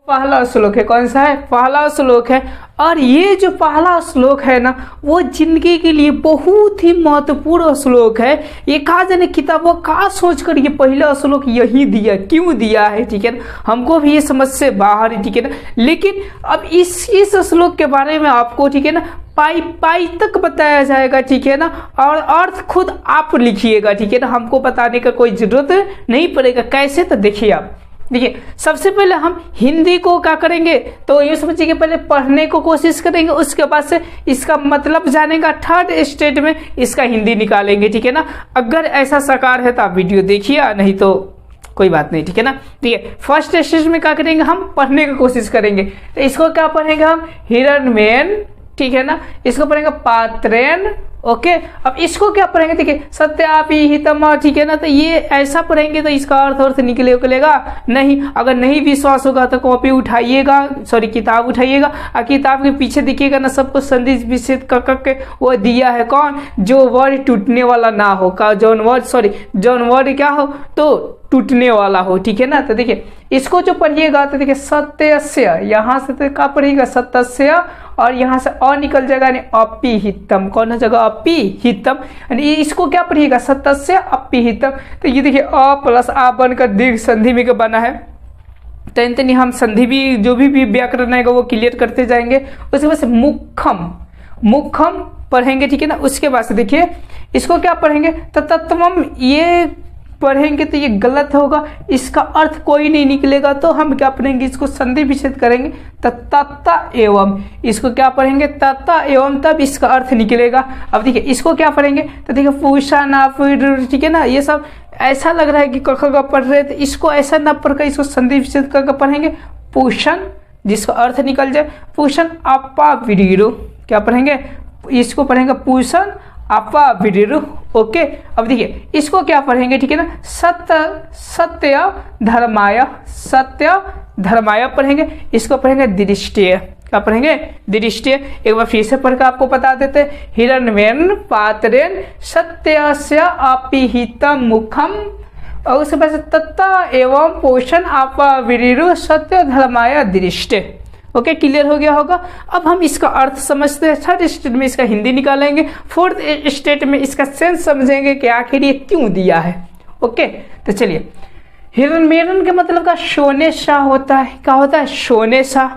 पहला श्लोक है। कौन सा है? पहला श्लोक है। और ये जो पहला श्लोक है ना, वो जिंदगी के लिए बहुत ही महत्वपूर्ण श्लोक है। ये कहा जाने किताबों का सोचकर ये पहला श्लोक यही दिया, क्यों दिया है, ठीक है ना। हमको भी ये समझ से बाहर है, ठीक है ना। लेकिन अब इस श्लोक के बारे में आपको, ठीक है ना, पाई तक बताया जाएगा, ठीक है ना। और अर्थ खुद आप लिखिएगा, ठीक है ना। हमको बताने का कोई जरूरत नहीं पड़ेगा। कैसे? तो देखिए आप, देखिए सबसे पहले हम हिंदी को क्या करेंगे, तो ये समझिए कि पहले पढ़ने को कोशिश करेंगे, उसके बाद से इसका मतलब जानेगा, थर्ड स्टेज में इसका हिंदी निकालेंगे, ठीक है ना। अगर ऐसा साकार है तो आप वीडियो देखिए, नहीं तो कोई बात नहीं, ठीक है ना। ठीक है, फर्स्ट स्टेज में क्या करेंगे, हम पढ़ने की कोशिश करेंगे। तो इसको क्या पढ़ेंगे हम? हिरण्मयन, ठीक है ना। इसको पढ़ेंगे पात्रेन, ओके। अब इसको क्या पढ़ेंगे? देखिए सत्यापि हितम, ठीक है ना। तो ये ऐसा पढ़ेंगे तो इसका अर्थ निकलेगा नहीं। अगर नहीं विश्वास होगा तो कॉपी उठाइएगा, सॉरी किताब उठाइएगा, और किताब के पीछे देखिएगा ना, सबको संधि विच्छेद के वो दिया है। कौन? जो वर्ड टूटने वाला ना हो, का जौन वर्ड क्या हो तो टूटने वाला हो, ठीक है ना। तो देखिए इसको जो पढ़िएगा तो देखिए सत्यस्य, यहाँ से तो क्या पढ़िएगा? सत्यस्य, और यहाँ से अ निकल जाएगा, यानी अपिहितम। कौन सा जगह? अपिहितम। यानी इसको क्या पढ़िएगा? सत्यस्य अपिहितम। तो ये देखिए अ प्लस आ बनकर दीर्घ संधि में बना है। तो हम संधि भी जो भी व्याकरण है वो क्लियर करते जाएंगे। उसके बाद से मुखम पढ़ेंगे, ठीक है ना। उसके बाद से देखिए इसको क्या पढ़ेंगे? तो तत्वम, ये पढ़ेंगे तो ये गलत होगा, इसका अर्थ कोई नहीं निकलेगा। तो हम क्या पढ़ेंगे? इसको संधि विच्छेद करेंगे, तो तत्ता एवं। इसको क्या पढ़ेंगे? तत्ता एवं, तब इसका अर्थ निकलेगा। अब देखिए इसको क्या पढ़ेंगे? तो देखिए पूषा ना, ठीक है ना। ये सब ऐसा लग रहा है कि क ख पढ़ रहे थे, इसको ऐसा ना पढ़कर इसको संधि विच्छेद करके पढ़ेंगे पूषण, जिसका अर्थ निकल जाए पूषण अपा विडिरो। क्या पढ़ेंगे? इसको पढ़ेंगे पूषण अपा विडिरो, ओके। अब देखिए इसको क्या पढ़ेंगे, ठीक है ना। सत्य धर्माय पढ़ेंगे। इसको पढ़ेंगे दृष्टिय। क्या पढ़ेंगे? दृष्टिय। एक बार फिर से पढ़कर आपको बता देते। हिरण्मयन पात्रेन सत्यस्य अपिहितम मुखम, और उसके बाद तत्ता एवं पोषण आपा विडिरो सत्य धर्माय दृष्टि। ओके, क्लियर हो गया होगा। अब हम इसका अर्थ समझते हैं। थर्ड स्टेट में इसका हिंदी निकालेंगे, फोर्थ स्टेट में इसका सेंस समझेंगे कि आखिर ये क्यों दिया है। ओके, तो चलिए हिरण्मयन के मतलब का सोने सा होता है। क्या होता है? सोने सा।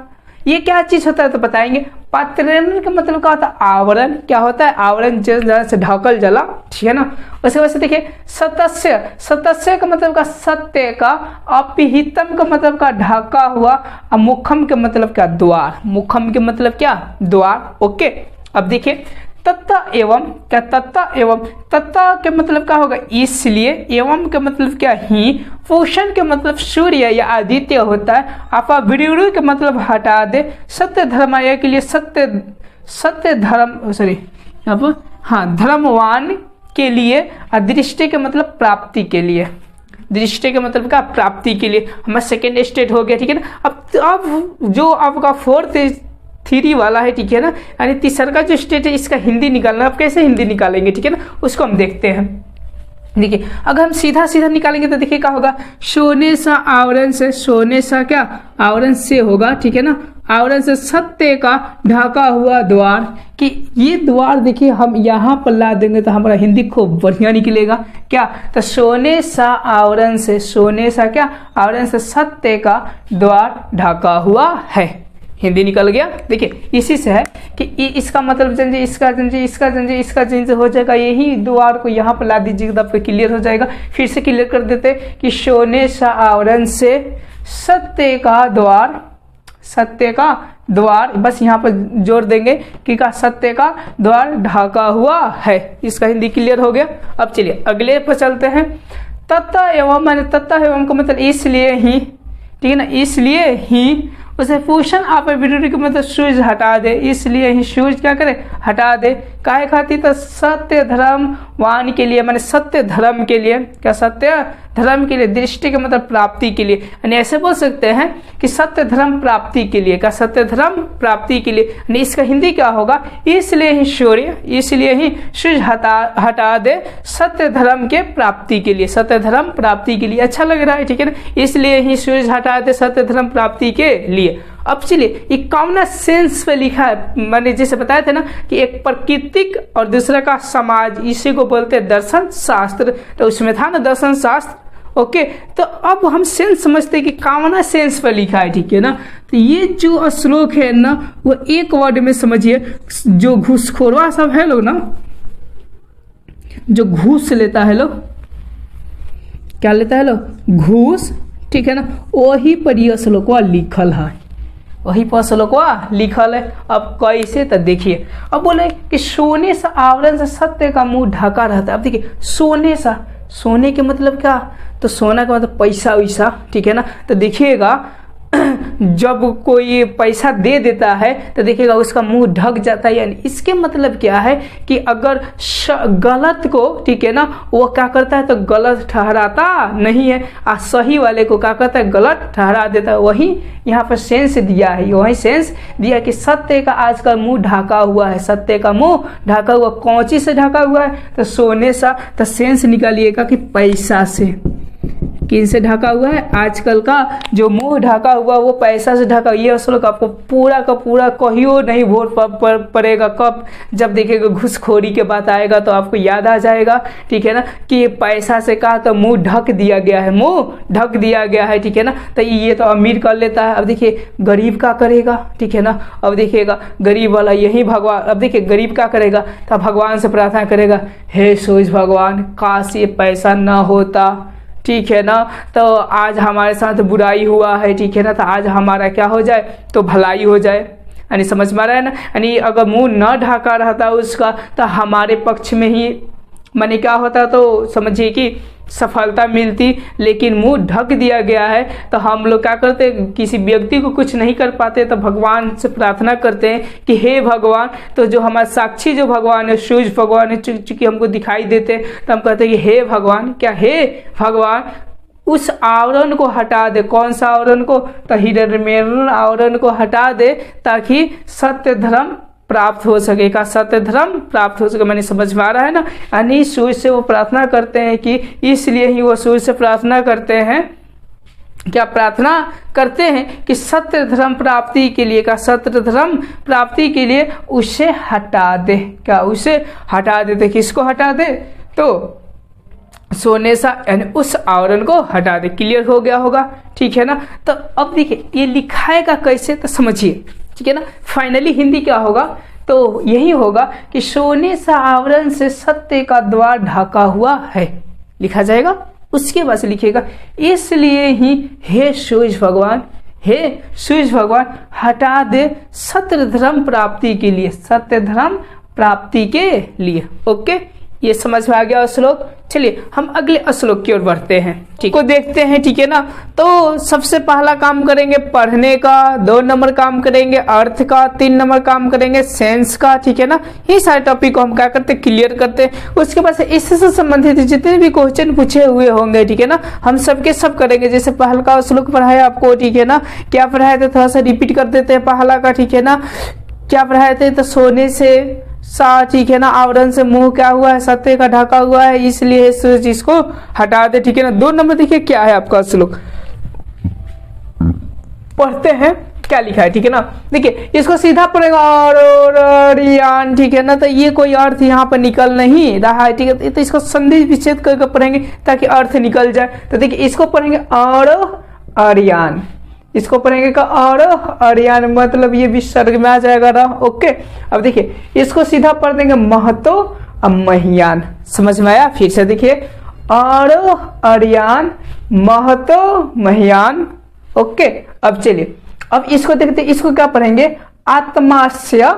ये क्या चीज होता है तो बताएंगे। पात्रेन का मतलब क्या होता है? आवरण। क्या होता है? आवरण, से ढकल जला, ठीक है ना। उसके बाद से देखिए सत्य का मतलब का सत्य का, अपिहितम का मतलब का ढका हुआ, और मुखम के मतलब क्या? द्वार। मुखम के मतलब क्या? द्वार, ओके। अब देखिए तत्ता एवं, क्या तत्ता एवं, तत्ता के मतलब क्या होगा? इसलिए, एवं के मतलब क्या? ही। पोषण के मतलब सूर्य या आदित्य होता है। आपा विडिरो के मतलब हटा दे। सत्य धर्माय के लिए सत्य धर्म, सॉरी यहाँ पर, हाँ, धर्मवान के लिए। दृष्टि के मतलब प्राप्ति के लिए। दृष्टि के मतलब क्या? प्राप्ति के लिए। हमारा सेकेंड स्टेट हो गया, ठीक है ना। अब जो आपका फोर्थ थ्री वाला है, ठीक है ना, यानी तीसरा का जो स्टेट है, इसका हिंदी निकालना। आप कैसे हिंदी निकालेंगे, ठीक है ना, उसको हम देखते हैं। देखिए अगर हम सीधा निकालेंगे तो देखिए क्या होगा? सोने सा आवरण से, सोने सा क्या? आवरण से होगा, ठीक है ना। आवरण से सत्य का ढका हुआ द्वार, कि ये द्वार देखिए हम यहाँ पर ला देंगे तो हमारा हिंदी खूब बढ़िया निकलेगा। क्या? तो सोने सा आवरण से, सोने सा क्या? आवरण से सत्य का द्वार ढका हुआ है। हिंदी निकल गया। देखिए इसी से है कि इसका मतलब जंजे, इसका जंजे, इसका जंजे, इसका जंजे हो जाएगा। यही द्वार को यहाँ पर ला दीजिएगा, आपको क्लियर हो जाएगा। फिर से क्लियर कर देते कि सोने सा आवरण से सत्य का द्वार, सत्य का द्वार, बस यहाँ पर जोड़ देंगे कि का सत्य का द्वार ढका हुआ है। इसका हिंदी क्लियर हो गया। अब चलिए अगले पर चलते हैं। तत्ता एवं, मैंने तत्ता एवं का मतलब इसलिए ही, ठीक है ना, इसलिए ही। उसे पोषण आप विडिरो के मतलब सूर्य हटा दे, इसलिए ही सूर्य क्या करे? हटा दे। काहे खातिर? तो सत्य धर्मवान के लिए, माने सत्य धर्म के लिए। क्या? सत्य धर्म के लिए। दृष्टि का मतलब प्राप्ति के लिए, यानी ऐसे बोल सकते हैं कि सत्य धर्म प्राप्ति के लिए। क्या? सत्य धर्म प्राप्ति के लिए। यानी इसका हिंदी क्या होगा? इसलिए ही सूर्य हटा दे सत्य धर्म के प्राप्ति के लिए। सत्य धर्म प्राप्ति के लिए। अच्छा लग रहा है, ठीक है ना? इसलिए ही सूर्य हटा दे सत्य धर्म प्राप्ति के लिए। अब चलिए, ये कॉमन सेंस पे लिखा है। मैंने जैसे बताया था ना कि एक प्राकृतिक और दूसरा का समाज, इसी को बोलते हैं दर्शन शास्त्र। तो उसमें था ना दर्शन शास्त्र। ओके, तो अब हम सेंस समझते हैं कि कॉमन सेंस पर लिखा है, ठीक है ना? तो ये जो श्लोक है ना, वो एक वर्ड में समझिए। जो घूसखोरवा सब है लोग ना, जो घूस लेता है लोग, क्या लेता है लोग? घूस, ठीक है ना? वही पर यह श्लोकवा लिखल है, वही पर श्लोकवा लिखल है। अब कैसे? तो देखिए, अब बोले कि सोने से आवरण से सत्य का मुंह ढका रहता है। अब देखिए, सोने के मतलब क्या? तो सोना का मतलब पैसा वैसा, ठीक है ना? तो देखिएगा जब कोई पैसा दे देता है तो देखिएगा उसका मुंह ढक जाता है। यानी इसके मतलब क्या है कि अगर गलत को, ठीक है ना, वो क्या करता है? तो गलत ठहराता नहीं है, और सही वाले को क्या करता है? गलत ठहरा देता है। वही यहाँ पर सेंस दिया है, वही सेंस दिया कि सत्य का आजकल मुंह ढका हुआ है। सत्य का मुंह ढका हुआ, कौन चीज से ढका हुआ है? तो सोने से। तो सेंस निकालिएगा कि पैसा से। किन से ढका हुआ है? आजकल का जो मुंह ढका हुआ वो पैसा से ढका। ये श्लोक आपको पूरा का पूरा कहियो नहीं भूल पड़ेगा। कब? जब देखिएगा घूसखोरी के बात आएगा तो आपको याद आ जाएगा, ठीक है ना, कि पैसा से कहा तो मुंह ढक दिया गया है, मुंह ढक दिया गया है, ठीक है ना? तो ये तो अमीर कर लेता है। अब देखिए गरीब क्या करेगा, ठीक है ना? अब देखिएगा गरीब वाला यही भगवान, अब देखिए गरीब क्या करेगा? तो भगवान से प्रार्थना करेगा, हे सूर्य भगवान, काश ये पैसा ना होता, ठीक है ना, तो आज हमारे साथ बुराई हुआ है, ठीक है ना, तो आज हमारा क्या हो जाए? तो भलाई हो जाए। यानी समझ में आ रहा है ना? यानी अगर मुंह न ढका रहता उसका तो हमारे पक्ष में ही माने क्या होता? तो समझिए कि सफलता मिलती। लेकिन मुंह ढक दिया गया है तो हम लोग क्या करते? किसी व्यक्ति को कुछ नहीं कर पाते तो भगवान से प्रार्थना करते हैं कि हे भगवान, तो जो हमारा साक्षी जो भगवान है, सूर्य भगवान है, चूंकि हमको दिखाई देते हैं, तो हम कहते हैं कि हे भगवान, क्या? हे भगवान, उस आवरण को हटा दे। कौन सा आवरण को? तो हिरण्मय आवरण को हटा दे, ताकि सत्य धर्म प्राप्त हो सके। का? सत्य धर्म प्राप्त हो सके। मैंने समझ में आ रहा है ना? यानी सूर्य से वो प्रार्थना करते हैं कि इसलिए ही वो सूर्य से प्रार्थना करते हैं, क्या प्रार्थना करते हैं कि सत्य धर्म प्राप्ति के लिए, का सत्य धर्म प्राप्ति के लिए उसे हटा दे। क्या? उसे हटा दे। किसको हटा दे? तो सोने सा, यानी उस आवरण को हटा दे। क्लियर हो गया होगा, ठीक है ना? तो अब देखिए ये लिखाएगा कैसे, तो समझिए, ठीक है ना? फाइनली हिंदी क्या होगा? तो यही होगा कि सोने सा आवरण से सत्य का द्वार ढका हुआ है, लिखा जाएगा। उसके बाद से लिखिएगा, इसलिए ही हे सूर्य भगवान, हे सूर्य भगवान, हटा दे सत्य धर्म प्राप्ति के लिए, सत्य धर्म प्राप्ति के लिए। ओके, ये समझ में आ गया श्लोक। चलिए हम अगले श्लोक की ओर बढ़ते हैं, ठीक को देखते हैं, ठीक है ना? तो सबसे पहला काम करेंगे पढ़ने का, 2 नंबर काम करेंगे अर्थ का, 3 नंबर काम करेंगे सेंस का, ठीक है ना? ये सारे टॉपिक को हम क्या करते हैं? क्लियर करते हैं। उसके बाद इससे संबंधित जितने भी क्वेश्चन पूछे हुए होंगे, ठीक है ना, हम सबके सब करेंगे। जैसे पहला का श्लोक पढ़ाया आपको, ठीक है ना? क्या पढ़ाए थे? थोड़ा सा रिपीट कर देते हैं पहला का, ठीक है ना? क्या पढ़ाए थे? तो सोने से सा, ठीक है ना, आवरण से मुंह क्या हुआ है? सत्य का ढका हुआ है, इसलिए सूर्य इसको हटा दे, ठीक है ना? 2 नंबर देखिए क्या है आपका श्लोक, पढ़ते हैं क्या लिखा है, ठीक है ना? देखिए इसको सीधा पढ़ेगा और यान, ठीक है ना? तो ये कोई अर्थ यहाँ पर निकल नहीं रहा है, ठीक है? तो इसको संधि विच्छेद करके पढ़ेंगे ताकि अर्थ निकल जाए। तो देखिए इसको पढ़ेंगे और अरियान, इसको पढ़ेंगे का और अरियान, मतलब ये विसर्ग में आ जाएगा ना। ओके, अब देखिए इसको सीधा पढ़ देंगे महतो महियान। समझ में आया? फिर से देखिए और अरियान महतो महियान। ओके, अब चलिए अब इसको देखते हैं, इसको क्या पढ़ेंगे? आत्मास्य।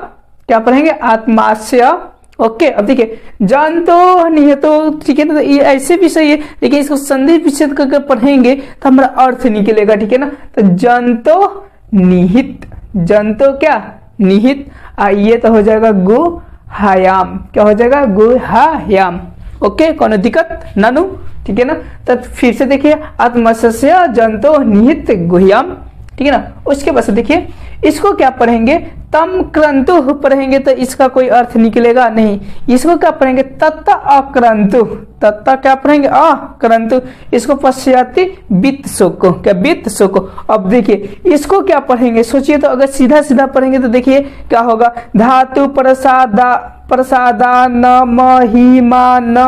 क्या पढ़ेंगे? आत्मास्य। ओके, अब देखिए जंतो निहतो, ठीक है ना? तो ये ऐसे भी सही है, लेकिन इसको संधि विच्छेद करके पढ़ेंगे तो हमारा अर्थ निकलेगा, ठीक है ना? तो जंतो निहित, जंतो क्या? निहित। ये तो हो जाएगा गु हायाम, क्या हो जाएगा गुहायाम। ओके, कोनो दिक्कत नानु, ठीक है ना। तो फिर से देखिए आत्मस्य जंतो निहित गुह्यम, ठीक है ना। उसके बाद देखिए इसको क्या पढ़ेंगे, तम क्रंतु पढ़ेंगे तो इसका कोई अर्थ निकलेगा नहीं। इसको क्या पढ़ेंगे, तत्त अक्रंतु, तत्त क्या पढ़ेंगे अक्रंतु। इसको पश्चाति वित्त शोको, क्या वित्त शोको। अब देखिए इसको क्या पढ़ेंगे, सोचिए तो अगर सीधा सीधा पढ़ेंगे तो देखिए क्या होगा, धातु प्रसादा प्रसादा न महिमा न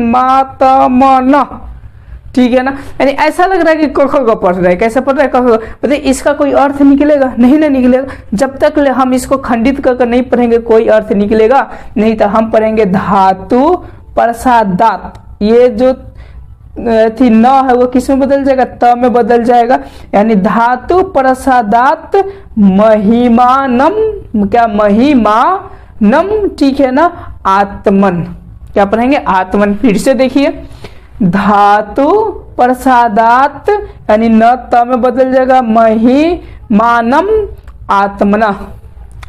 मातम न, ठीक है ना। यानी ऐसा लग रहा है कि क ख पढ़ रहे हैं, कैसे पढ़ रहे हैं क ख। बताइए इसका कोई अर्थ निकलेगा नहीं, ना निकलेगा। जब तक हम इसको खंडित कर नहीं पढ़ेंगे कोई अर्थ निकलेगा नहीं। तो हम पढ़ेंगे धातु प्रसादात, ये जो थी न है वो किस में बदल जाएगा, त में बदल जाएगा। यानी धातु प्रसादात महिमानम, क्या महिमानम, ठीक है ना, आत्मन, क्या पढ़ेंगे आत्मन। फिर से देखिए धातु प्रसादात यानी न त में बदल जाएगा, महिमानम आत्मना।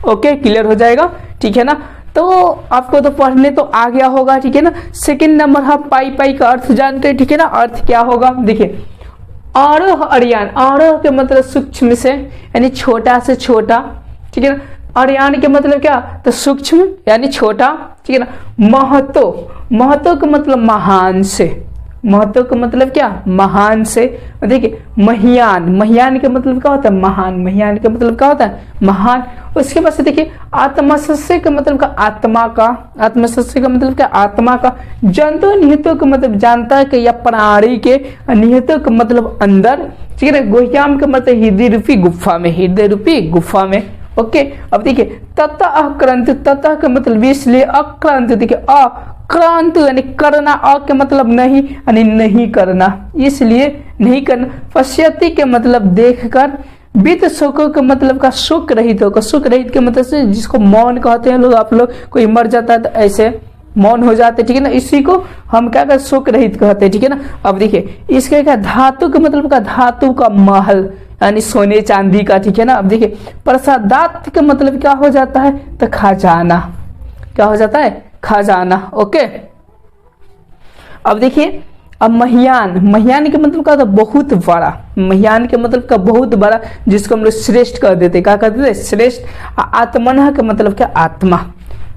ओके, क्लियर हो जाएगा, ठीक है ना। तो आपको तो पढ़ने तो आ गया होगा, ठीक है ना। सेकंड नंबर हम पाई पाई का अर्थ जानते हैं, ठीक है ना। अर्थ क्या होगा, देखिए आरोह अरियान, आरोह के मतलब सूक्ष्म से यानी छोटा से छोटा, ठीक है ना। अरियान के मतलब क्या, तो सूक्ष्म यानी छोटा, ठीक है ना। महतो, महतो का मतलब महान से, महत्व का मतलब क्या, महान से। देखिए महियान, महियान के मतलब क्या होता है, महान, महियान के मतलब क्या होता है, महान। उसके बाद से देखिए आत्मसस्य का मतलब का आत्मा का, आत्मसस्य का मतलब क्या, आत्मा का। जंतु निहितो का मतलब जानता है कि या प्राणी के, निहितो का मतलब अंदर, ठीक है ना। गुह्याम का मतलब हृदय रूपी गुफा में, हृदय रूपी गुफा में। ओके, अब देखिए ततः अक्रांत, ततः का मतलब इसलिए अक्रांत, देखिए अक्रांत यानी करना, अ के मतलब नहीं यानी नहीं करना, इसलिए नहीं करना। पश्यति के मतलब देखकर, वित्त शोकों के मतलब का शोक रहित होगा, शोक रहित के मतलब से जिसको मौन कहते हैं लोग, आप लोग कोई मर जाता है तो ऐसे मौन हो जाते, ठीक है ना। इसी को हम क्या कहते, शोक रहित कहते हैं, ठीक है ना। अब देखिए इसके क्या, धातु के मतलब का धातु का महल यानी सोने चांदी का, ठीक है ना। अब देखिए प्रसादात का मतलब क्या हो जाता है, तो खजाना, क्या हो जाता है, खजाना। ओके, अब देखिए अब महियान, महियान के मतलब क्या होता है, बहुत बड़ा, महियान के मतलब का बहुत बड़ा, जिसको हम लोग श्रेष्ठ कर देते, क्या कर देते, श्रेष्ठ। आत्मन का मतलब क्या, आत्मा।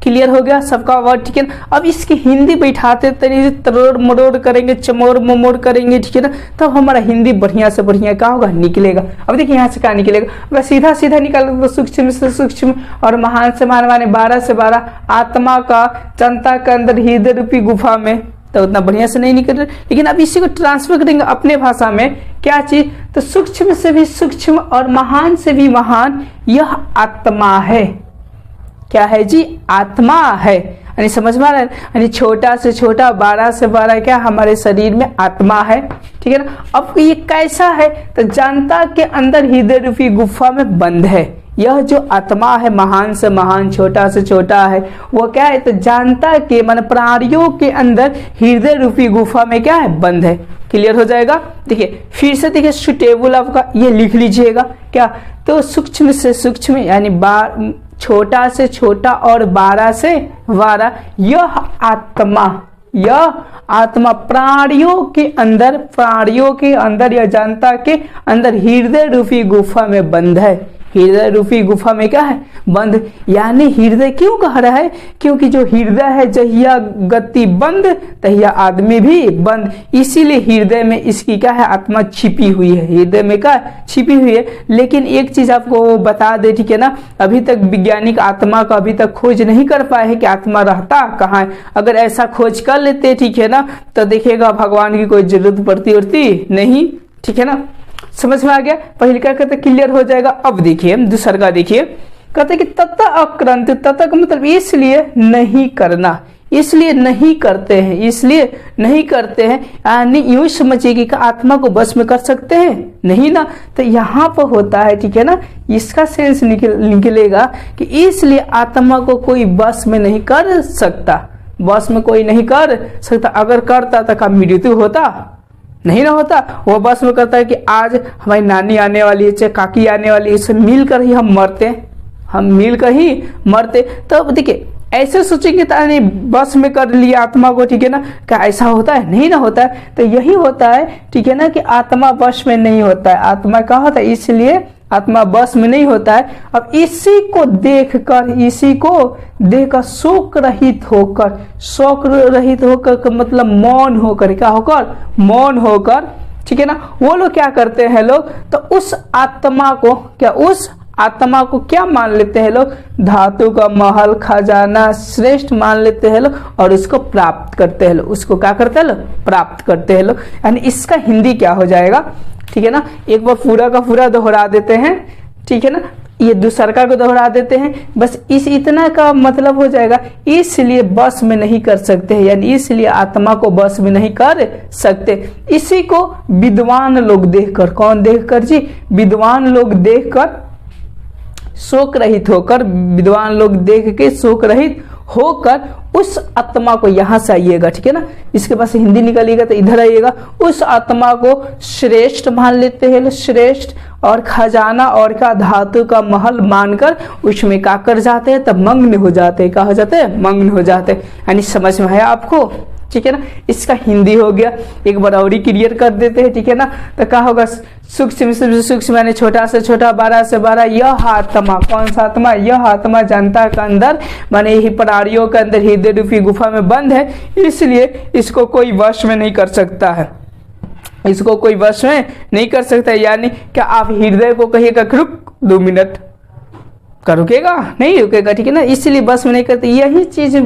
क्लियर हो गया सबका वर्ड, ठीक है ना। अब इसकी हिंदी बैठाते तरीके तरोड़ मरोड़ करेंगे, चमोड़ ममोड़ करेंगे, ठीक है ना, तब हमारा हिंदी बढ़िया से बढ़िया क्या होगा, निकलेगा। अब देखिए यहाँ से क्या निकलेगा, अगर सीधा सीधा निकालेंगे तो सूक्ष्म से सूक्ष्म और महान से महान माने 12 से 12 आत्मा का, जनता के अंदर हृदय रूपी गुफा में, तो उतना बढ़िया से नहीं निकल रहा। लेकिन अब इसी को ट्रांसफर करेंगे अपने भाषा में, क्या चीज, तो सूक्ष्म से भी सूक्ष्म और महान से भी महान यह आत्मा है, क्या है जी, आत्मा है। यानी समझ में आ रहा है, यानी छोटा से छोटा 12 से 12 क्या हमारे शरीर में आत्मा है, ठीक है ना। अब ये कैसा है, तो जनता के अंदर हृदय रूपी गुफा में बंद है। यह जो आत्मा है महान से महान, छोटा से छोटा है, वो क्या है, तो जानता के मन प्राणियों के अंदर हृदय रूपी गुफा में क्या है, बंद है। क्लियर हो जाएगा। देखिए फिर से देखिए सुटेबल आपका ये लिख लीजिएगा, क्या, तो सूक्ष्म से सूक्ष्म यानी छोटा से छोटा और 12 से 12 यह आत्मा, यह आत्मा प्राणियों के अंदर, प्राणियों के अंदर या जनता के अंदर हृदय रूपी गुफा में बंद है। हृदय रूपी गुफा में क्या है, बंद। यानी हृदय क्यों कह रहा है, क्योंकि जो हृदय है जहिया गति बंद तहिया आदमी भी बंद, इसीलिए हृदय में इसकी क्या है, आत्मा छिपी हुई है, हृदय में क्या छिपी हुई है। लेकिन एक चीज आपको बता दे, ठीक है ना, अभी तक वैज्ञानिक आत्मा का अभी तक खोज नहीं कर पाए है कि आत्मा रहता कहाँ है। अगर ऐसा खोज कर लेते, ठीक है ना, तो देखिएगा भगवान की कोई जरूरत पड़ती नहीं, ठीक है ना। समझ में आ गया, पहले क्या कहते, क्लियर हो जाएगा। अब देखिए दूसरा का देखिए, कहते कि ततः अक्रंत, ततः का मतलब इसलिए नहीं करना, इसलिए नहीं करते हैं, इसलिए नहीं करते हैं। यानी यूं समझिए कि आत्मा को बस में कर सकते हैं, नहीं ना। तो यहाँ पर होता है, ठीक है ना, इसका सेंस निकलेगा कि इसलिए आत्मा को कोई बस में नहीं कर सकता, बस में कोई नहीं कर सकता। अगर करता तो का मृत्यु होता, नहीं ना होता। वो बस में करता है कि आज हमारी नानी आने वाली है, चाहे काकी आने वाली है, इससे मिलकर ही हम मरते, हम मिलकर ही मरते। तो देखिए ऐसे सोचेंगे तो नहीं बस में कर लिया आत्मा को, ठीक है ना, क्या ऐसा होता है? नहीं ना होता है। तो यही होता है, ठीक है ना, कि आत्मा बस में नहीं होता है। आत्मा क्या होता है, इसलिए आत्मा बस में नहीं होता है। अब इसी को देखकर शोक रहित होकर मतलब मौन होकर, क्या होकर, मौन होकर, ठीक है ना, वो लोग क्या करते हैं लोग, तो उस आत्मा को क्या मान लेते हैं लोग, धातु का महल खजाना श्रेष्ठ मान लेते हैं लोग, और उसको प्राप्त करते हैं लोग। उसको क्या करते हैं लोग, प्राप्त करते हैं लोग। यानी इसका हिंदी क्या हो जाएगा, ठीक है ना, एक बार पूरा का पूरा दोहरा देते हैं, ठीक है ना, ये दूसरा को दोहरा देते हैं, बस इतना का मतलब हो जाएगा, इसलिए बस में नहीं कर सकते हैं, यानी इसलिए आत्मा को बस में नहीं कर सकते। इसी को विद्वान लोग देखकर, कौन देखकर जी, विद्वान लोग देखकर शोक रहित होकर, विद्वान लोग देख के शोक रहित होकर उस आत्मा को, यहां से आइएगा, ठीक है ना, इसके पास हिंदी निकालिएगा तो इधर आइएगा, उस आत्मा को श्रेष्ठ मान लेते हैं, श्रेष्ठ, और खजाना और का धातु का महल मानकर उसमें क्या कर जाते हैं, तब मग्न हो जाते हैं। क्या हो जाते हैं, मग्न हो जाते हैं। यानी समझ में आया आपको, ठीक है ना, इसका हिंदी हो गया। एक बार और ही क्लियर कर देते हैं, ठीक है ना, तो क्या होगा, सूक्ष्म से सूक्ष्म यानी छोटा से छोटा, बड़ा से बड़ा, यह आत्मा, कौन सा आत्मा, यह आत्मा जनता के अंदर माने ही प्राणियों के अंदर हृदय रूपी गुफा में बंद है, इसलिए इसको कोई वश में नहीं कर सकता है, इसको कोई वश में नहीं कर सकता। यानी क्या आप हृदय को कहिएगा रुक 2 मिनट, का रुकेगा नहीं, रुकेगा, ठीक है ना, इसलिए बस में नहीं करते। यही चीज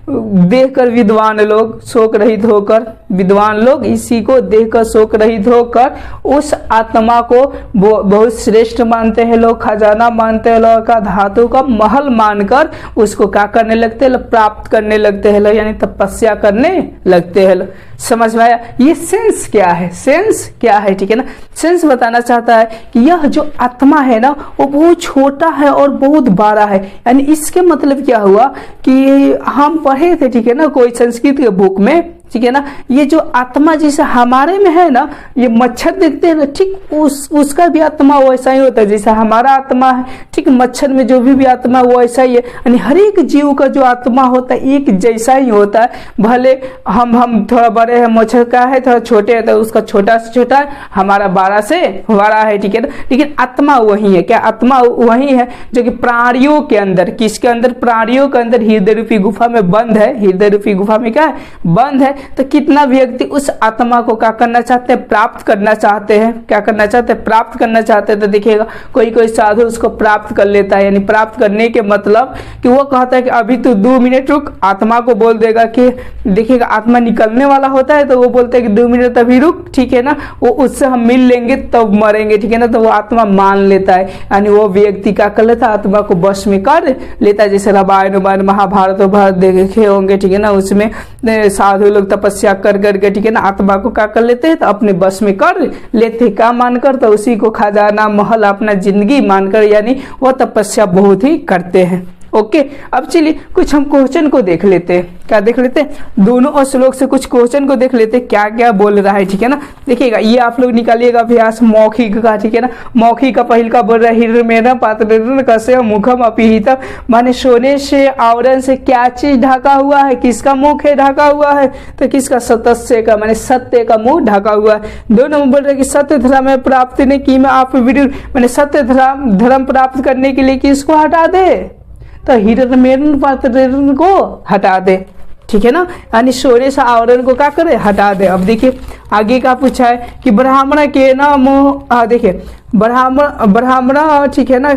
देखकर विद्वान लोग शोक रहित होकर, विद्वान लोग इसी को देखकर शोक रहित होकर उस आत्मा को बहुत श्रेष्ठ मानते हैं लोग, खजाना मानते हैं लोग, का धातु का महल मानकर उसको क्या करने लगते हैं, प्राप्त करने लगते हैं लोग, यानी तपस्या करने लगते हैं लोग। समझ में आया? ये सेंस क्या है, सेंस क्या है, ठीक है ना, सेंस बताना चाहता है कि यह जो आत्मा है ना वो बहुत छोटा है और बहुत बड़ा है। यानी इसके मतलब क्या हुआ कि हम पढ़े थे, ठीक है ना, कोई संस्कृत के बुक में, ठीक है ना, ये जो आत्मा जैसे हमारे में है ना, ये मच्छर देखते हैं ना, ठीक उसका भी आत्मा वैसा ही होता है जैसा हमारा आत्मा है, ठीक, मच्छर में जो भी आत्मा वो ऐसा ही है। यानी हर एक जीव का जो आत्मा होता है एक जैसा ही होता है, भले हम थोड़ा बड़े हैं, मच्छर का है थोड़ा छोटे है तो उसका छोटा से छोटा है, हमारा बड़ा से बड़ा है, ठीक है ना, लेकिन आत्मा वही है। क्या आत्मा वही है जो कि प्राणियों के अंदर, किसके अंदर, प्राणियों के अंदर हृदय रूपी गुफा में बंद है, हृदय रूपी गुफा में क्या है, बंद है। तो कितना व्यक्ति उस आत्मा को क्या करना चाहते हैं, प्राप्त करना चाहते हैं, क्या करना चाहते हैं, प्राप्त करना चाहते हैं। तो देखिएगा कोई कोई साधु उसको प्राप्त कर लेता है, यानी प्राप्त करने के मतलब कि वो कहता है कि अभी तू 2 मिनट रुक, आत्मा को बोल देगा कि देखिएगा आत्मा निकलने वाला होता है तो वो बोलते हैं कि 2 मिनट अभी रुक, ठीक है ना, वो उससे हम मिल लेंगे तब मरेंगे, ठीक है ना, तो वो आत्मा मान लेता है, यानी वो व्यक्ति क्या कर लेता है, आत्मा को बस में कर लेता है। जैसे रामायण महाभारत देखे होंगे, ठीक है ना, उसमें साधु लोग तपस्या कर करके, ठीक है ना, आत्मा को क्या कर लेते हैं, तो अपने बस में कर लेते हैं, क्या मानकर, तो उसी को खजाना महल अपना जिंदगी मानकर, यानी वो तपस्या बहुत ही करते हैं। ओके, अब चलिए कुछ हम क्वेश्चन को देख लेते हैं, क्या देख लेते हैं, दोनों श्लोक से कुछ क्वेश्चन को देख लेते हैं क्या क्या बोल रहा है, ठीक है ना। देखिएगा ये आप लोग निकालिएगा अभ्यास मौखिक का, ठीक है ना, मौखिक का पहिल का बोल रहा है हिरण्यमेन पात्ररेण कस्य मुखम अपीहितम, माने सोने से आवरण से क्या चीज ढका हुआ है, किसका मुख है ढका हुआ है, तो किसका, सत्य का, माने सत्य का मुंह ढका हुआ है। 2 नंबर बोल रहे कि सत्य धर्म प्राप्ति ने की में आप वीडियो, माने सत्य धर्म प्राप्त करने के लिए किसको हटा दे, तो हिरण्यमेन पात्ररेण को हटा दे, ठीक है ना, यानी सोने से आवरण को क्या करे, हटा दे। अब देखिए आगे का पूछा है कि ब्राह्मण के ना मुंह, देखिए ब्राह्मण, ठीक है ना,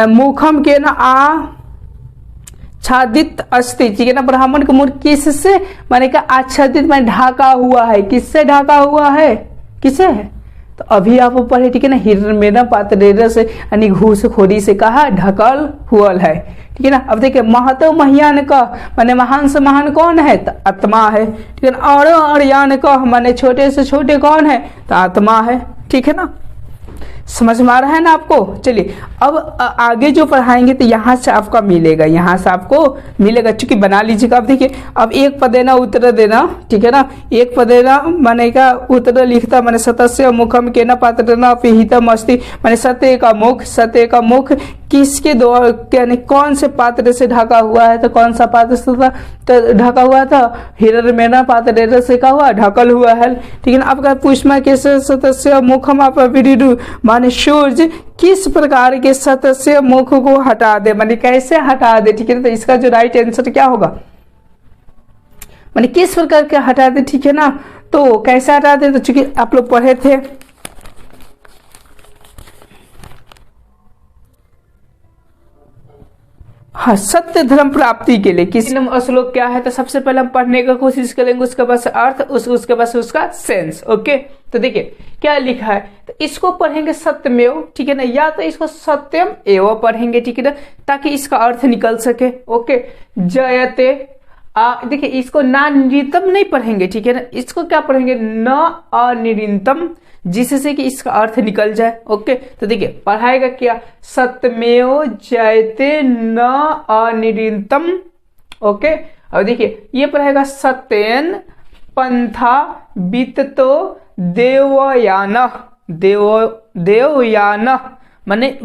मुखम के ना आच्छादित अस्ति, ठीक है ना, ब्राह्मण का मुख किससे, माने का आच्छादित में ढका हुआ है, किससे ढका हुआ है, किसे है, तो अभी आप पढ़े, ठीक है ना, हिरण्यमेन पात्ररेण से यानी घूसखोरी से कहा ढकल हुआ है, ठीक है ना। अब देखिए महतो महियान का, माने महान से महान कौन है, तो आत्मा है, ठीक है ना, और यान का माने छोटे से छोटे कौन है, तो आत्मा है, ठीक है ना, समझ में आ रहा है ना आपको। चलिए अब आगे जो पढ़ाएंगे तो यहाँ से आपका मिलेगा, यहाँ से आपको मिलेगा, चूंकि बना लीजिएगा। अब देखिए अब एक पद देना उत्तर देना, ठीक है ना, एक पद देना माने का उत्तर लिखता, माने सतस्य मुखम के न पात्र न अपीहितम अस्ति, माने सत्य का मुख किसके द्वारा, यानी कौन से पात्र से ढका हुआ है, तो कौन सा पात्र से ढका हुआ था, हिरण्मय पात्र से क्या हुआ, ढकल हुआ है। ठीक है ना। आपका पुष्मा के सतस्य मुखम आप विडिडु, माने सूर्य किस प्रकार के सतस्य मुख को हटा दे, माने कैसे हटा दे। ठीक है ना। तो इसका जो राइट आंसर क्या होगा, माने किस प्रकार के हटा दे। ठीक है ना। तो कैसे हटा दे, तो चूंकि आप लोग पढ़े थे, हाँ, सत्य धर्म प्राप्ति के लिए किसी ने श्लोक क्या है, तो सबसे पहले हम पढ़ने का कोशिश करेंगे, उसके बाद अर्थ, उसके बाद उसका सेंस। ओके, तो देखिए क्या लिखा है, तो इसको पढ़ेंगे सत्यमेव। ठीक है ना, या तो इसको सत्यम एवं पढ़ेंगे। ठीक है ना, ताकि इसका अर्थ निकल सके। ओके, जयते देखिए इसको ना निरितम नहीं पढ़ेंगे। ठीक है ना, इसको क्या पढ़ेंगे, न अनिरितम, जिससे कि इसका अर्थ निकल जाए। ओके, तो देखिए पढ़ाएगा क्या, सत्यमेव जयते न अनिरितम। ओके, अब देखिए ये पढ़ेगा सत्यन पंथा वित्तो देवयान, देवयान, माने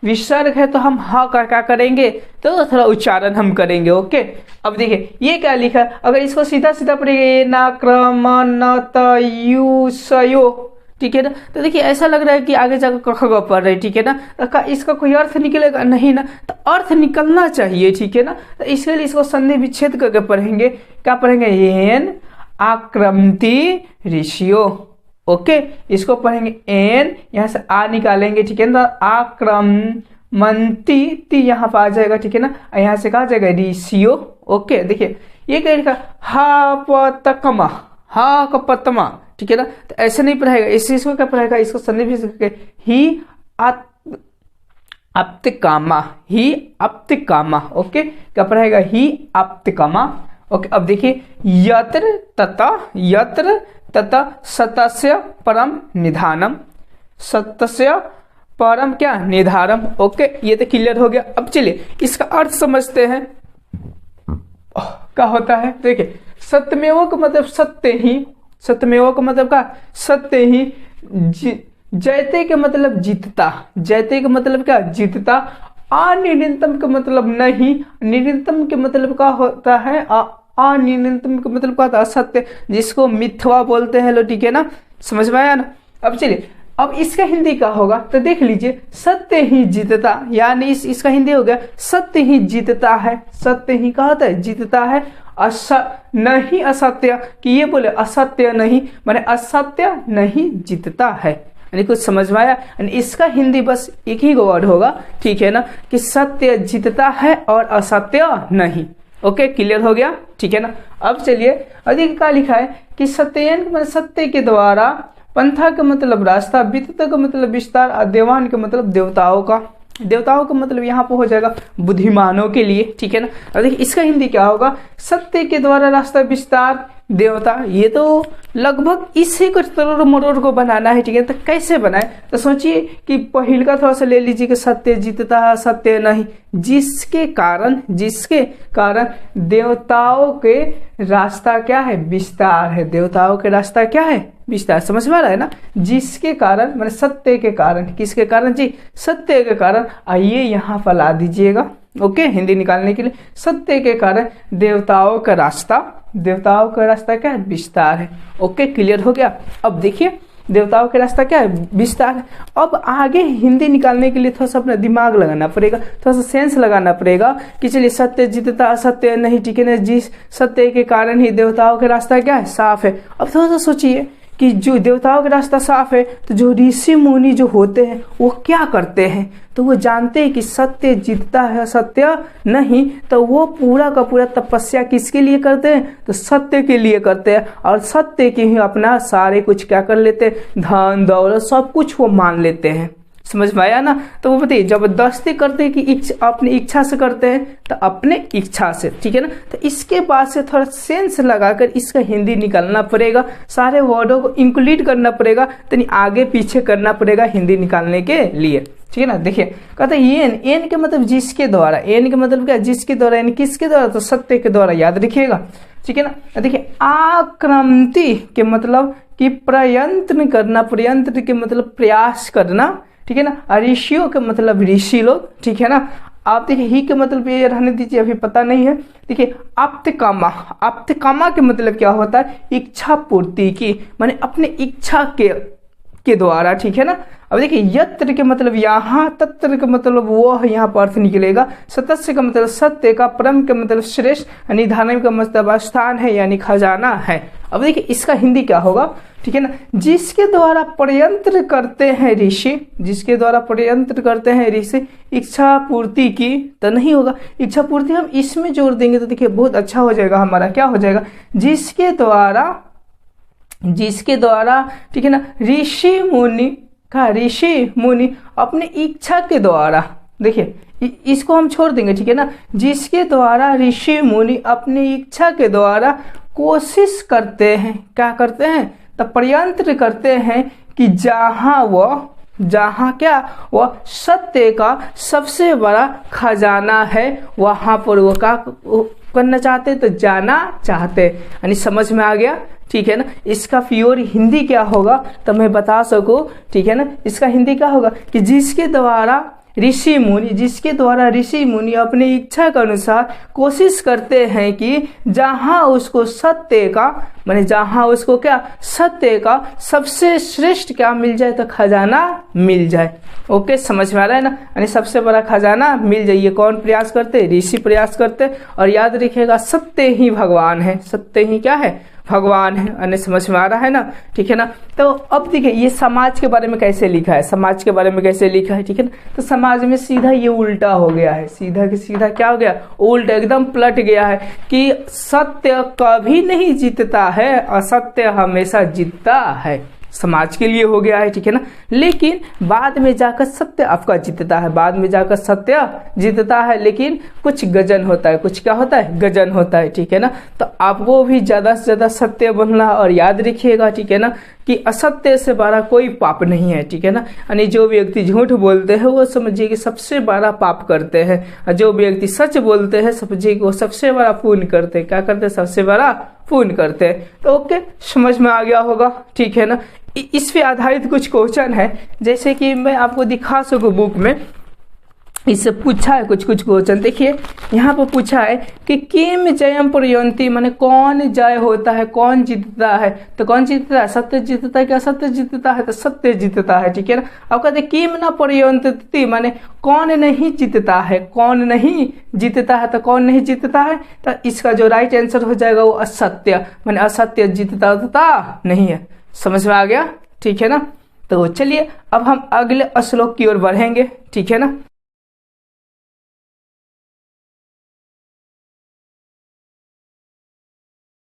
विसर्ग है तो हम ह का क्या करेंगे, तो थोड़ा उच्चारण हम करेंगे। ओके, अब देखिए ये क्या लिखा है, अगर इसको सीधा सीधा पढ़ेंगे नाक्रमणतयुषयो। ठीक है ना, तो देखिए ऐसा लग रहा है कि आगे जाकर क ख ग पढ़ रहे। ठीक है ना, तो इसका कोई अर्थ निकलेगा नहीं ना, तो अर्थ निकलना चाहिए। ठीक है ना, तो इसके लिए इसको संधि विच्छेद करके पढ़ेंगे। क्या पढ़ेंगे, येन आक्रमति ऋषियो। ओके, इसको पढ़ेंगे एन, यहाँ से आ निकालेंगे। ठीक है ना, आक्रमंती ती यहाँ पर आ जाएगा। ठीक है ना, यहाँ से कहा जाएगा ऋषियो। ओके, देखिए ये क्या लिखा, हा पतकमा, हा कपतमा। ठीक है ना, तो ऐसे नहीं पढ़ाएगा, इसको क्या पढ़ाएगा, इसको संधि भी ही अप्तिकामा, ही अप्तिकामा। ओके, क्या पढ़ाएगा, ही अप्तिकामा। ओके, अब देखिए यत्र तथा सतस्य परम निधानम, सतस्य परम क्या निधारम। ओके, ये तो क्लियर हो गया। अब चलिए इसका अर्थ समझते हैं क्या होता है। देखिए सत्यमेव का मतलब सत्य ही, सत्यमेव का मतलब क्या, सत्य ही। जयते के मतलब जीतता, जयते का मतलब क्या, जीतता। अनिरंतम का मतलब नहीं, निरंतम के मतलब क्या होता है, अनिरंतम का मतलब क्या होता है, असत्य, जिसको मिथ्या बोलते हैं लोग। ठीक है ना, समझ में आया ना। अब चलिए अब इसका हिंदी क्या होगा, तो देख लीजिए, सत्य ही जीतता, यानी इसका हिंदी हो गया सत्य ही जीतता है। सत्य ही क्या होता है, जीतता है। नहीं असत्य, कि ये बोले असत्य नहीं, माने असत्य नहीं जीतता है। यानी कुछ समझ में आया। यानी इसका हिंदी बस एक ही वर्ड होगा। ठीक है ना, कि सत्य जीतता है और असत्य नहीं। ओके, क्लियर हो गया। ठीक है ना, अब चलिए अधिक क्या लिखा है कि सत्ययन मतलब सत्य के द्वारा, पंथा का मतलब रास्ता, वित्त का मतलब विस्तार, और देवान का मतलब देवताओं का। देवताओं का मतलब यहाँ पर हो जाएगा बुद्धिमानों के लिए। ठीक है ना, अब देखिए इसका हिंदी क्या होगा, सत्य के द्वारा रास्ता विस्तार देवता। ये तो लगभग इसी को तरोड़ मरोड़ को बनाना है। ठीक है, तो कैसे बनाए, तो सोचिए कि पहिल का थोड़ा सा ले लीजिए कि सत्य जीतता है, सत्य नहीं, जिसके कारण देवताओं के रास्ता क्या है, विस्तार है। देवताओं के रास्ता क्या है, विस्तार। समझ में आ रहा है ना, जिसके कारण मैंने सत्य के कारण, किसके कारण जी, सत्य के कारण। आइए यहाँ पर ला दीजिएगा। ओके, हिंदी निकालने के लिए, सत्य के कारण देवताओं का रास्ता, देवताओं का रास्ता क्या है, विस्तार है। ओके, क्लियर हो गया। अब देखिए देवताओं का रास्ता क्या है, विस्तार है। अब आगे हिंदी निकालने के लिए थोड़ा सा अपना दिमाग लगाना पड़ेगा, थोड़ा सा सेंस लगाना पड़ेगा कि चलिए सत्य जीतता, असत्य नहीं। ठीक है ना, जिस सत्य के कारण ही देवताओं का रास्ता क्या है, साफ है। अब थोड़ा सा सोचिए कि जो देवताओं का रास्ता साफ है, तो जो ऋषि मुनि जो होते हैं वो क्या करते हैं, तो वो जानते हैं कि सत्य जीतता है, सत्य नहीं, तो वो पूरा का पूरा तपस्या किसके लिए करते हैं, तो सत्य के लिए करते हैं। और सत्य के ही अपना सारे कुछ क्या कर लेते हैं, धन दौलत सब कुछ वो मान लेते हैं। समझ में आया ना। तो वो बताइए जबरदस्ती करते हैं कि अपनी इच्छा से करते हैं, तो अपने इच्छा से। ठीक है ना, तो इसके बाद से थोड़ा सेंस लगाकर इसका हिंदी निकालना पड़ेगा, सारे वर्डों को इंक्लूड करना पड़ेगा, तो आगे पीछे करना पड़ेगा हिंदी निकालने के लिए। ठीक है ना, देखिए कहते हैं एन के मतलब जिसके द्वारा, एन के मतलब क्या, जिसके द्वारा, यानी किसके द्वारा, तो सत्य के द्वारा, याद रखिएगा। ठीक है ना, देखिए आक्रांति के मतलब कि प्रयत्न करना, प्रयत्न के मतलब प्रयास करना, ठीक है ना। ऋषियों के मतलब ऋषि लोग, ठीक है ना। आप देखिए ही के मतलब ये रहने दीजिए, अभी पता नहीं है। देखिए आप्तकामा, आप्तकामा के मतलब क्या होता है, इच्छा पूर्ति की, माने अपने इच्छा के द्वारा, ठीक है ना। अब देखिए यत्र के मतलब यहाँ, तत्र का मतलब वो यहाँ पर अर्थ निकलेगा, सतस्य का मतलब सत्य का, परम का मतलब श्रेष्ठ, निधानम का मतलब स्थान है यानी खजाना है। अब देखिए इसका हिंदी क्या होगा, ठीक है ना। जिसके द्वारा प्रयत्न करते हैं ऋषि, जिसके द्वारा प्रयत्न करते हैं ऋषि इच्छा पूर्ति की, तो नहीं होगा इच्छा पूर्ति, हम इसमें जोड़ देंगे तो देखिए बहुत अच्छा हो जाएगा हमारा, क्या हो जाएगा, जिसके द्वारा, ठीक है ना, ऋषि मुनि का, ऋषि मुनि अपने इच्छा के द्वारा, देखिए इसको हम छोड़ देंगे, ठीक है ना। जिसके द्वारा ऋषि मुनि अपनी इच्छा के द्वारा कोशिश करते हैं, क्या करते हैं, तो प्रयत्न करते हैं कि जहाँ क्या वह सत्य का सबसे बड़ा खजाना है, वहां पर वो क्या करना चाहते, तो जाना चाहते, यानी समझ में आ गया, ठीक है ना। इसका प्योर हिंदी क्या होगा तो मैं बता सकूं, ठीक है ना। इसका हिंदी क्या होगा कि जिसके द्वारा ऋषि मुनि अपनी इच्छा के अनुसार कोशिश करते हैं कि जहां उसको सत्य का, माने जहां उसको क्या सत्य का सबसे श्रेष्ठ क्या मिल जाए, तो खजाना मिल जाए। ओके, समझ में आ रहा है ना, यानी सबसे बड़ा खजाना मिल जाइए। कौन प्रयास करते, ऋषि प्रयास करते, और याद रखिएगा सत्य ही भगवान है, सत्य ही क्या है, भगवान है, अन्य समझ में आ रहा है ना, ठीक है ना। तो अब देखिए ये समाज के बारे में कैसे लिखा है, समाज के बारे में कैसे लिखा है, ठीक है ना। तो समाज में सीधा ये उल्टा हो गया है, सीधा के सीधा क्या हो गया, उल्टा एकदम पलट गया है कि सत्य कभी नहीं जीतता है, असत्य हमेशा जीतता है, समाज के लिए हो गया है, ठीक है ना। लेकिन बाद में जाकर सत्य आपका जीतता है, बाद में जाकर सत्य जीतता है, लेकिन कुछ गजन होता है, कुछ क्या होता है, गजन होता है, ठीक है ना। तो आपको भी ज्यादा से ज्यादा सत्य बनना, और याद रखिएगा, ठीक है ना, कि असत्य से बड़ा कोई पाप नहीं है, ठीक है ना। यानी जो व्यक्ति झूठ बोलते हैं वो समझिए कि सबसे बड़ा पाप करते हैं, और जो व्यक्ति सच बोलते हैं समझिए कि वो सबसे बड़ा पुण्य करते हैं, क्या करते हैं, सबसे बड़ा पुण्य करते हैं। तो ओके, समझ में आ गया होगा, ठीक है ना। इस पे आधारित कुछ क्वेश्चन है, जैसे कि मैं आपको दिखा सकूं बुक में, इससे पूछा है कुछ क्वेश्चन। देखिए यहाँ पर पूछा है कि किम जयम प्रयंती, माने कौन जय होता है, कौन जीतता है, तो कौन जीतता है, सत्य जीतता है, क्या सत्य जीतता है, तो सत्य जीतता है, ठीक है ना। अब कहते हैं किम न प्रयंती, माने कौन नहीं जीतता है, कौन नहीं जीतता है, तो कौन नहीं जीतता है, तो इसका जो राइट आंसर हो जाएगा वो असत्य, माने असत्य जीतता नहीं है। समझ में आ गया, ठीक है ना। तो चलिए अब हम अगले श्लोक की ओर बढ़ेंगे, ठीक है ना।